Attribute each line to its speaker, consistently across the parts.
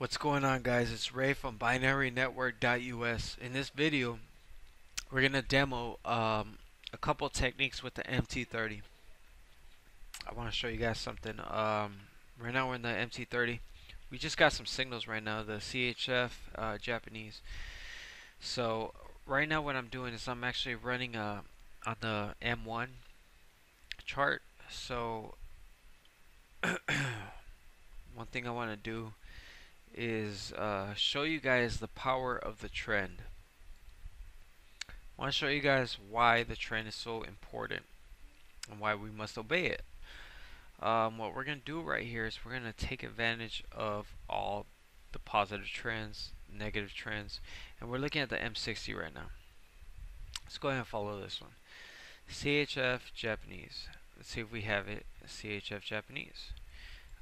Speaker 1: What's going on, guys? It's Ray from BinaryNetwork.us. In this video, we're gonna demo a couple techniques with the MT30. I want to show you guys something. Right now we're in the MT30. We just got some signals right now, the CHF Japanese. So right now what I'm doing is I'm actually running on the M1 chart. So one thing I want to do is show you guys the power of the trend. I want to show you guys why the trend is so important and why we must obey it. What we're going to do right here is we're going to take advantage of all the positive trends, negative trends, and we're looking at the M60 right now. Let's go ahead and follow this one. CHF Japanese. Let's see if we have it. CHF Japanese.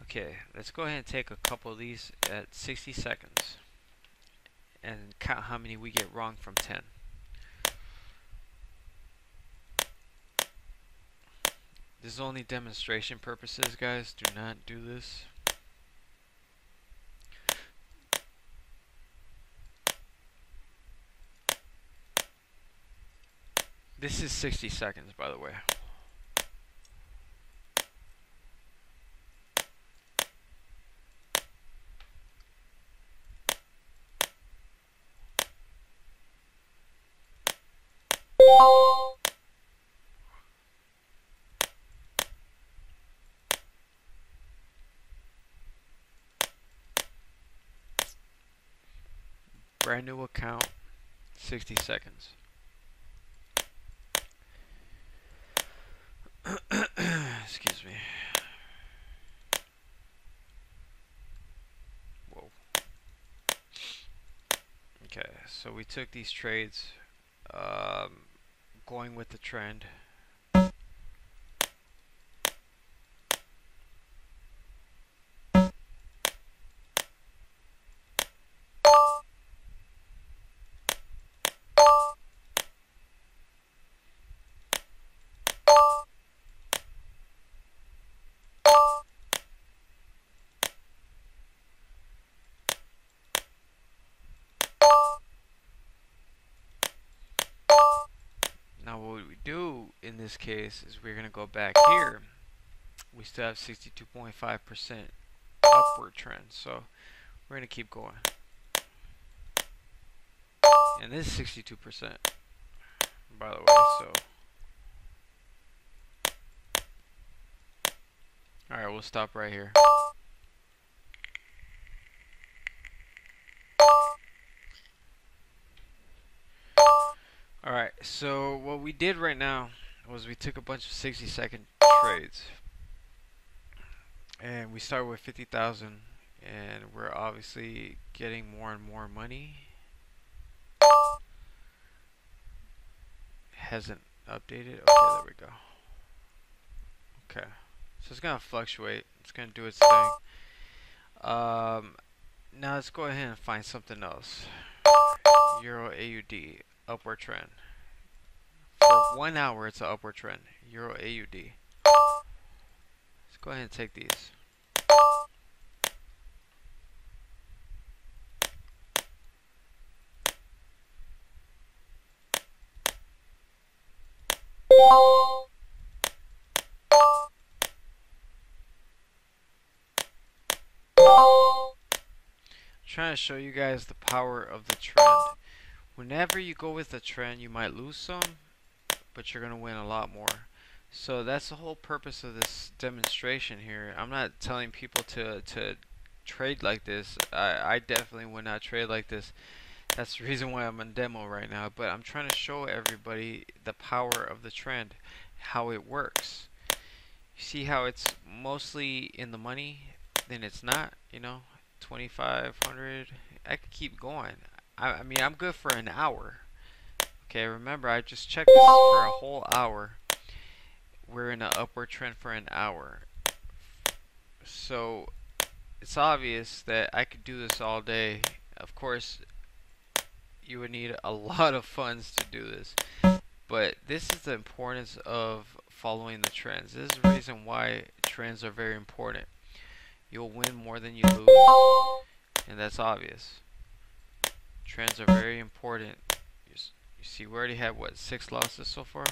Speaker 1: Okay, let's go ahead and take a couple of these at 60 seconds and count how many we get wrong from 10. This is only demonstration purposes, guys. Do not do this. This is 60 seconds, by the way. Brand new account, 60 seconds. Excuse me. Whoa. Okay, so we took these trades, going with the trend. Now what we do in this case is we're going to go back here. We still have 62.5% upward trend, so we're going to keep going. And this is 62%, by the way, so alright, we'll stop right here. Alright, so what we did right now was we took a bunch of 60-second trades. And we started with 50,000, and we're obviously getting more and more money. Hasn't updated. Okay, there we go. Okay, so it's gonna fluctuate. It's gonna do its thing. Now let's go ahead and find something else. Euro AUD upward trend. For 1 hour, it's an upward trend. Euro AUD. Let's go ahead and take these. Trying to show you guys the power of the trend. Whenever you go with a trend, you might lose some, but you're going to win a lot more. So that's the whole purpose of this demonstration here. I'm not telling people to trade like this. I definitely would not trade like this. That's the reason why I'm on demo right now. But I'm trying to show everybody the power of the trend, how it works. You see how it's mostly in the money, then it's not, you know, 2,500. I could keep going. I mean, I'm good for an hour. Okay, remember, I just checked this for a whole hour. We're in an upward trend for an hour. So it's obvious that I could do this all day. Of course, you would need a lot of funds to do this. But this is the importance of following the trends. This is the reason why trends are very important. You'll win more than you lose. and that's obvious. Trends are very important. You see, we already had what, 6 losses so far?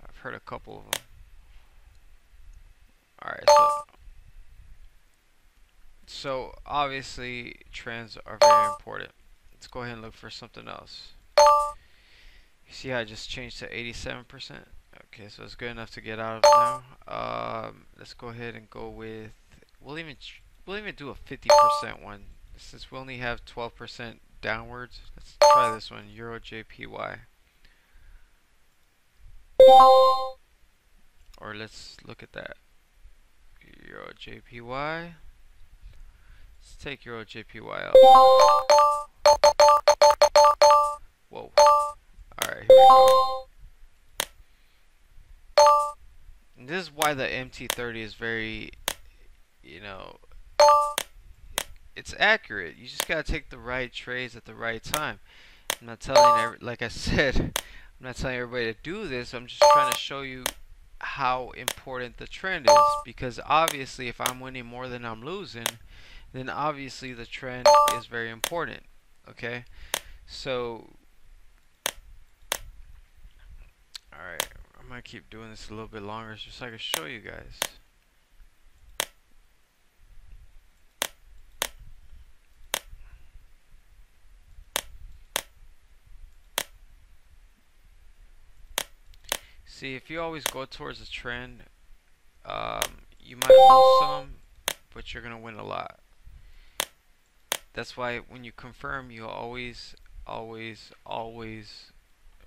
Speaker 1: I've heard a couple of them. Alright, so obviously trends are very important. Let's go ahead and look for something else. You see how I just changed to 87%? Okay, so it's good enough to get out of now. Let's go ahead and go with, we'll even do a 50% one. Since we only have 12% downwards, let's try this one, Euro JPY. Or let's look at that. Euro JPY. Let's take Euro JPY out. Whoa. Alright, here we go. And this is why the Mt30 is very, you know, it's accurate. You just gotta take the right trades at the right time. I'm not telling like I said, I'm not telling everybody to do this. I'm just trying to show you how important the trend is, because obviously if I'm winning more than I'm losing, then obviously the trend is very important. Okay, so alright, I'm gonna keep doing this a little bit longer just so I can show you guys. See, if you always go towards a trend, you might lose some, but you're gonna win a lot. That's why when you confirm, you always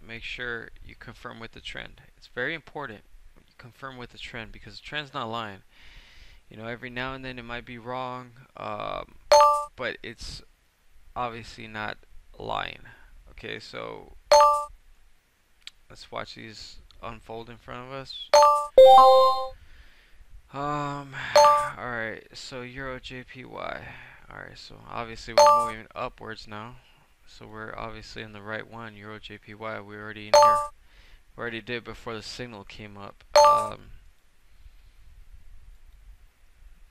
Speaker 1: make sure you confirm with the trend. It's very important. You confirm with the trend, because the trend's not lying. You know, every now and then it might be wrong, but it's obviously not lying. Okay, so let's watch these unfold in front of us. Alright, so Euro JPY. Alright, so obviously we're moving upwards now. So we're obviously in the right one, Euro JPY. We're already in here. We already did before the signal came up.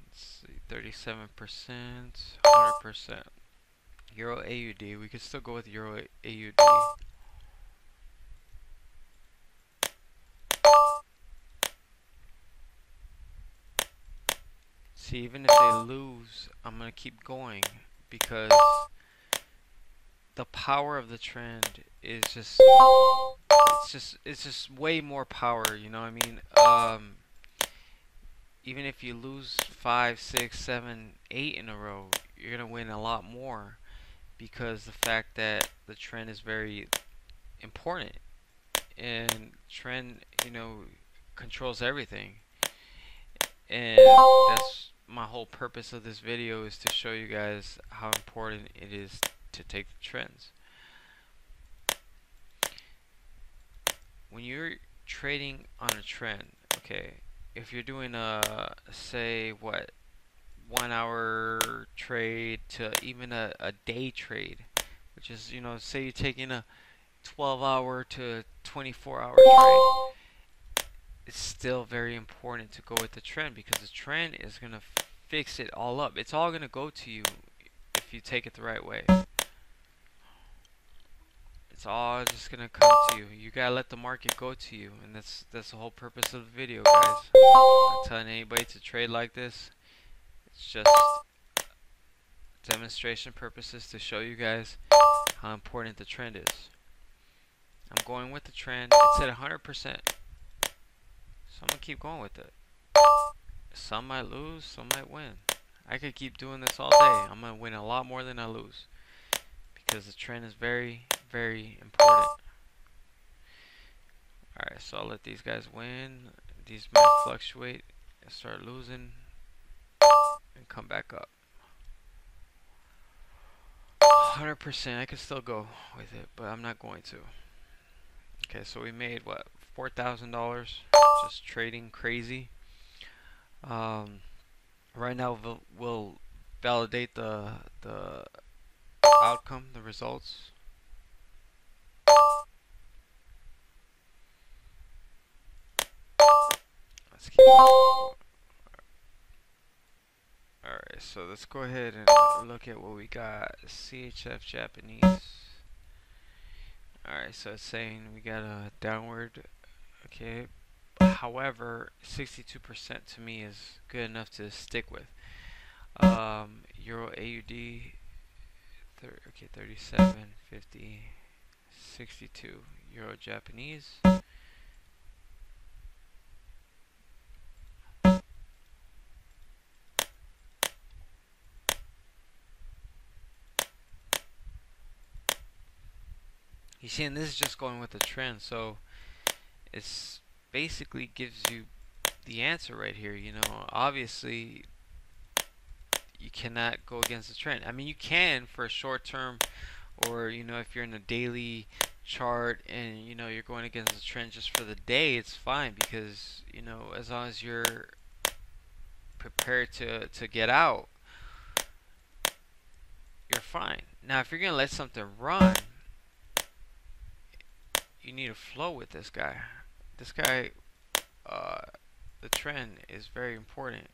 Speaker 1: Let's see, 37%, 100%. Euro AUD. We could still go with Euro AUD. See, even if they lose, I'm gonna keep going, because the power of the trend is just, it's just way more power. You know what I mean? Even if you lose 5, 6, 7, 8 in a row, you're gonna win a lot more, because the fact that the trend is very important, and trend, you know, controls everything. And that's my whole purpose of this video, is to show you guys how important it is to take the trends. When you're trading on a trend, okay, if you're doing a, say, what, 1 hour trade to even a day trade, which is, you know, say you're taking a 12-hour to 24-hour trade, it's still very important to go with the trend, because the trend is going to fix it all up. It's all going to go to you if you take it the right way. It's all just going to come to you. You got to let the market go to you, and that's the whole purpose of the video, guys. I'm not telling anybody to trade like this. It's just demonstration purposes to show you guys how important the trend is. I'm going with the trend. It's at 100%. So I'm going to keep going with it. Some might lose, some might win. I could keep doing this all day. I'm going to win a lot more than I lose, because the trend is very, very important. Alright, so I'll let these guys win. These might fluctuate and start losing and come back up. 100%, I could still go with it, but I'm not going to. Okay, so we made what, $4,000 just trading crazy. Right now we'll validate the outcome, the results. Let's keep. Alright, Alright, so let's go ahead and look at what we got. CHF Japanese. Alright, so it's saying we got a downward. Okay. However, 62% to me is good enough to stick with. Euro AUD. Okay, 37, 50, 62. Euro Japanese. You see, and this is just going with the trend, so it's basically gives you the answer right here. You know, obviously you cannot go against the trend. I mean, you can for a short term, or you know, if you're in a daily chart and you know you're going against the trend just for the day, it's fine, because you know, as long as you're prepared to get out, you're fine. Now, if you're gonna let something run, you need to flow with this guy. This guy, the trend is very important.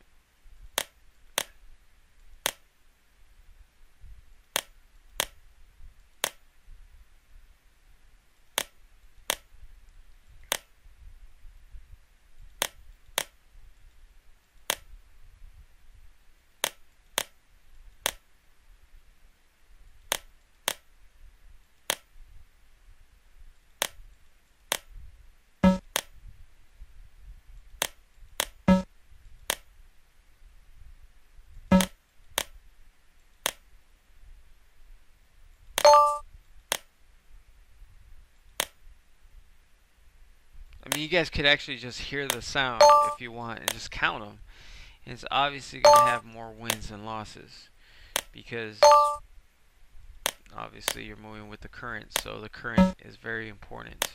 Speaker 1: I mean, you guys could actually just hear the sound if you want and just count them. And it's obviously going to have more wins than losses, because obviously you're moving with the current, so the current is very important.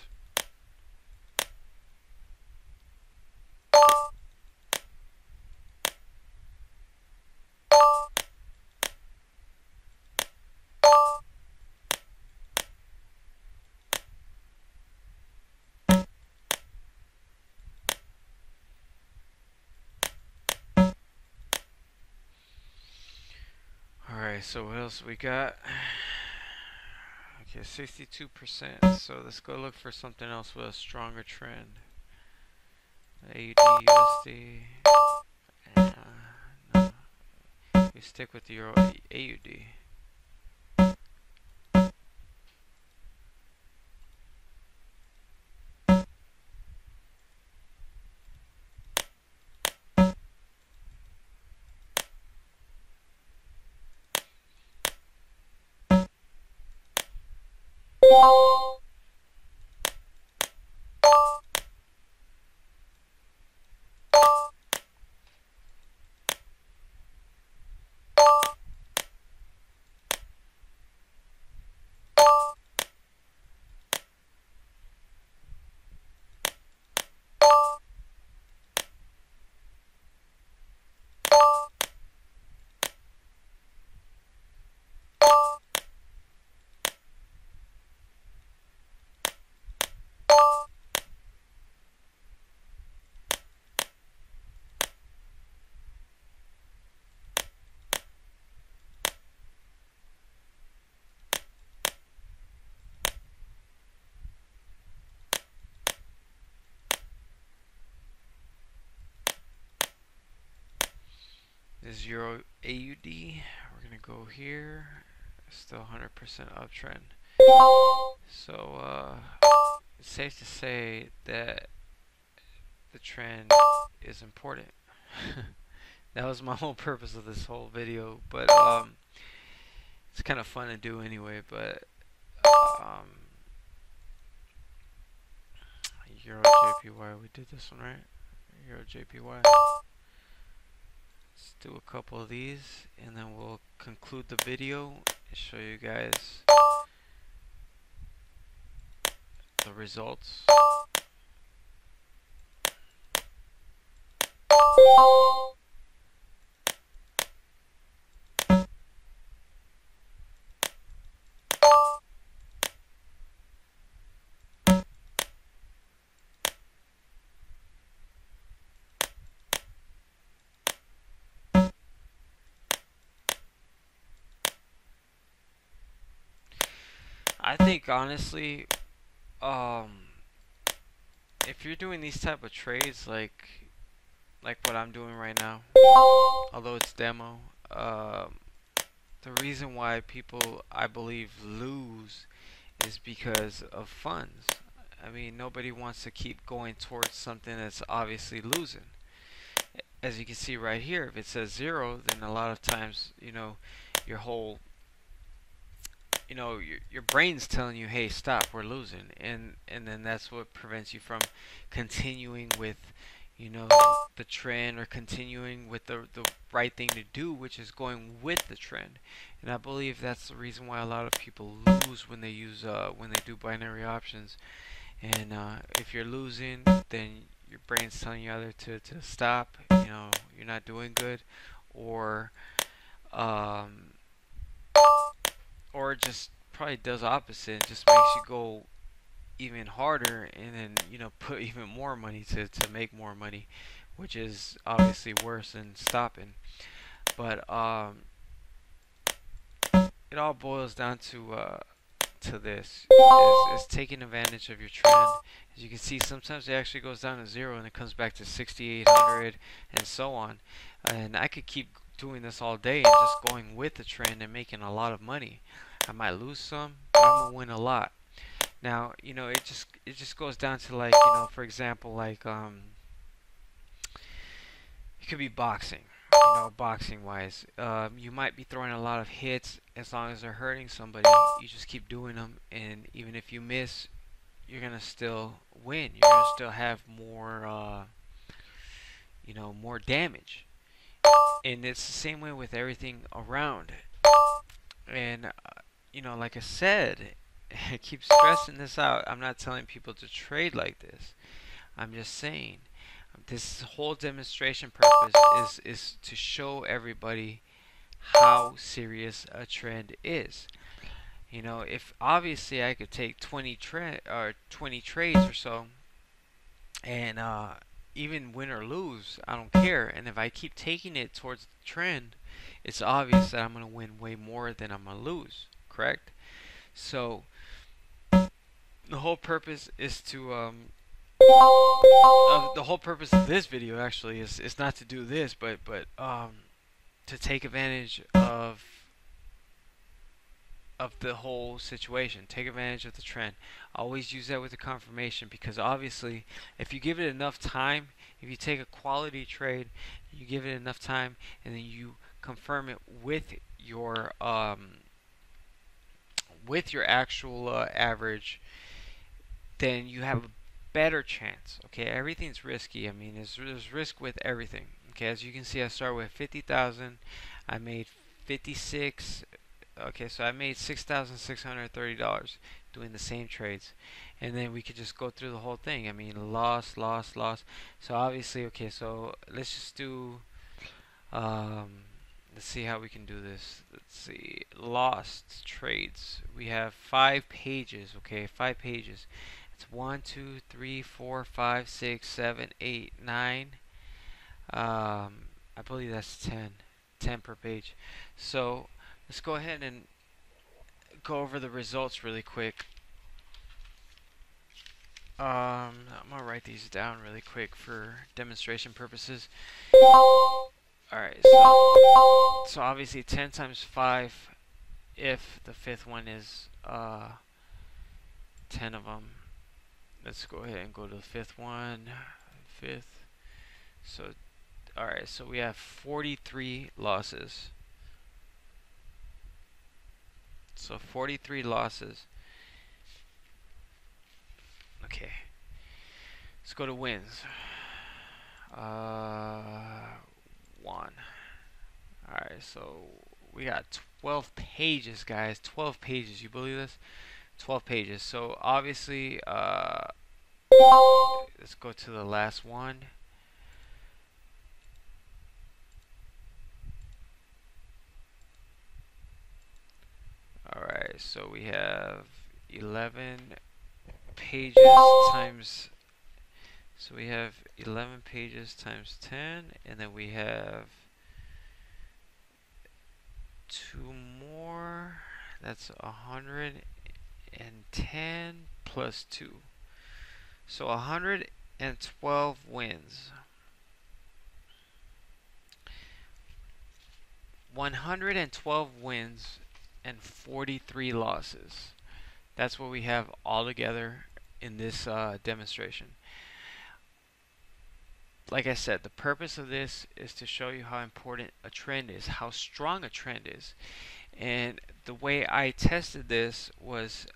Speaker 1: Alright, so what else we got? Okay, 62%. So let's go look for something else with a stronger trend. AUD, USD. No. We stick with the Euro AUD. This is Euro AUD. We're going to go here. Still 100% uptrend. So, it's safe to say that the trend is important. That was my whole purpose of this whole video, but it's kind of fun to do anyway. But Euro JPY, we did this one right. Euro JPY. Let's do a couple of these, and then we'll conclude the video and show you guys the results. I think honestly, um, if you're doing these type of trades like what I'm doing right now, although it's demo, um, the reason why people I believe lose is because of funds. I mean, nobody wants to keep going towards something that's obviously losing. As you can see right here, if it says zero, then a lot of times, your whole, your brain's telling you, hey, stop, we're losing. And then that's what prevents you from continuing with, you know, the trend, or continuing with the right thing to do, which is going with the trend. And I believe that's the reason why a lot of people lose when they do binary options. And if you're losing, then your brain's telling you either to stop, you're not doing good, or um, or just probably does opposite and just makes you go even harder, and then put even more money to make more money, which is obviously worse than stopping. But it all boils down to this is taking advantage of your trend. As you can see, sometimes it actually goes down to zero and it comes back to 6,800 and so on. And I could keep doing this all day and just going with the trend and making a lot of money. I might lose some, but I'm gonna win a lot. Now, it just goes down to, like, for example, like it could be boxing. Boxing wise, you might be throwing a lot of hits. As long as they're hurting somebody, you just keep doing them, and even if you miss, you're gonna still win. You're gonna still have more, more damage. And it's the same way with everything around. And like I said, I keep stressing this out. I'm not telling people to trade like this. I'm just saying, this whole demonstration purpose is to show everybody how serious a trend is. If obviously I could take 20 trades or so, and even win or lose, I don't care. And if I keep taking it towards the trend, it's obvious that I'm gonna win way more than I'm gonna lose. Correct? So the whole purpose is to the whole purpose of this video actually is not to do this, but to take advantage of the whole situation. Take advantage of the trend. Always use that with the confirmation, because obviously, if you give it enough time, if you take a quality trade, you give it enough time, and then you confirm it with your actual average, then you have a better chance. Okay, everything's risky. I mean, there's risk with everything. Okay, as you can see, I started with 50,000. I made 56. Okay, so I made $6,630 doing the same trades, and then we could just go through the whole thing. I mean, loss, loss, loss. So obviously, okay, so let's just do. Let's see how we can do this. Let's see, lost trades. We have 5 pages. Okay, 5 pages. It's 1, 2, 3, 4, 5, 6, 7, 8, 9. I believe that's 10. 10 per page. So let's go ahead and go over the results really quick. I'm gonna write these down really quick for demonstration purposes. Alright, so obviously 10 times 5, if the fifth one is 10 of them. Let's go ahead and go to the fifth one. Fifth. So, alright, so we have 43 losses. So 43 losses. Okay. Let's go to wins. 1. Alright, so we got 12 pages, guys. 12 pages. You believe this? 12 pages. So obviously, let's go to the last one. Alright, so we have 11 pages times. So we have 11 pages times 10, and then we have 2 more. That's 100. 110 plus 2. So 112 wins. 112 wins and 43 losses. That's what we have all together in this demonstration. Like I said, the purpose of this is to show you how important a trend is, how strong a trend is. And the way I tested this was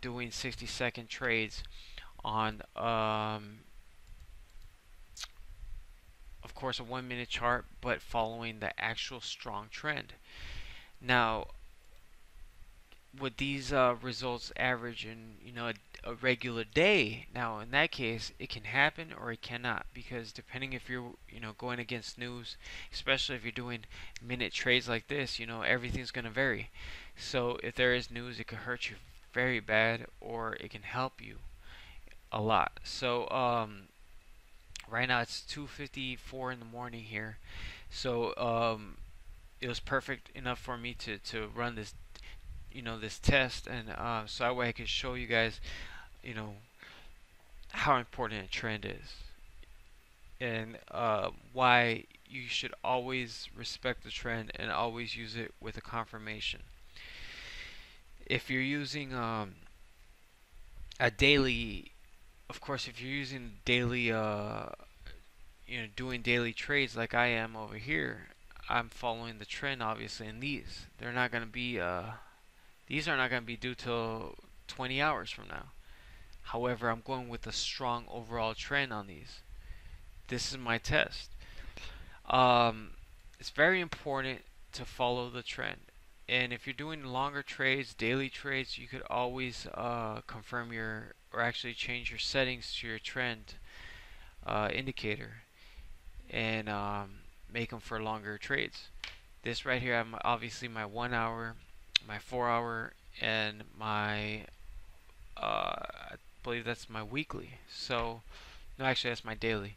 Speaker 1: doing 60-second trades on, of course, a 1-minute chart, but following the actual strong trend. Now, would these results average in a regular day? Now, in that case, it can happen or it cannot, because depending if you're going against news, especially if you're doing minute trades like this, everything's going to vary. So if there is news, it could hurt you very bad, or it can help you a lot. So right now it's 2:54 in the morning here, so it was perfect enough for me to run this this test, and so that way I could show you guys how important a trend is, and why you should always respect the trend and always use it with a confirmation. If you're using a daily, of course, if you're using daily doing daily trades like I am over here, I'm following the trend obviously, and these are not going to be due till 20 hours from now. However, I'm going with a strong overall trend on these. This is my test. It's very important to follow the trend. And if you're doing longer trades, daily trades, you could always confirm or actually change your settings to your trend indicator, and make them for longer trades. This right here, I'm obviously my 1 hour, my 4 hour, and my I believe that's my weekly. So no, actually that's my daily.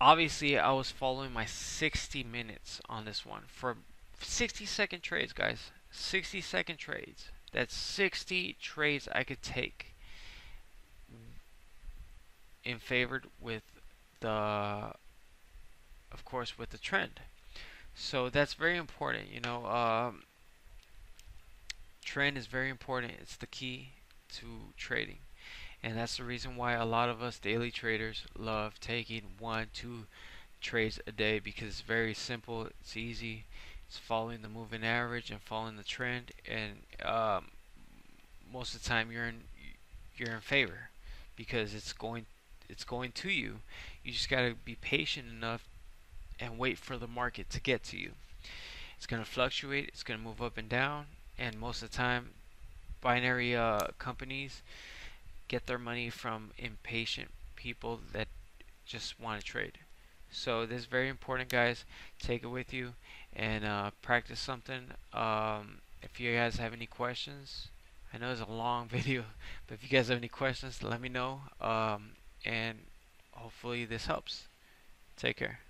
Speaker 1: Obviously I was following my 60 minutes on this one for 60-second trades, guys. 60-second trades. That's 60 trades I could take in favor with the, of course, with the trend. So that's very important. Trend is very important. It's the key to trading. And that's the reason why a lot of us daily traders love taking 1-2 trades a day, because it's very simple, it's easy, it's following the moving average and following the trend, and most of the time you're in favor, because it's going to you. You just got to be patient enough and wait for the market to get to you. It's going to fluctuate, it's going to move up and down, and most of the time binary companies get their money from impatient people that just want to trade. So this is very important, guys. Take it with you and practice something. If you guys have any questions, I know it's a long video, but if you guys have any questions, let me know, and hopefully this helps. Take care.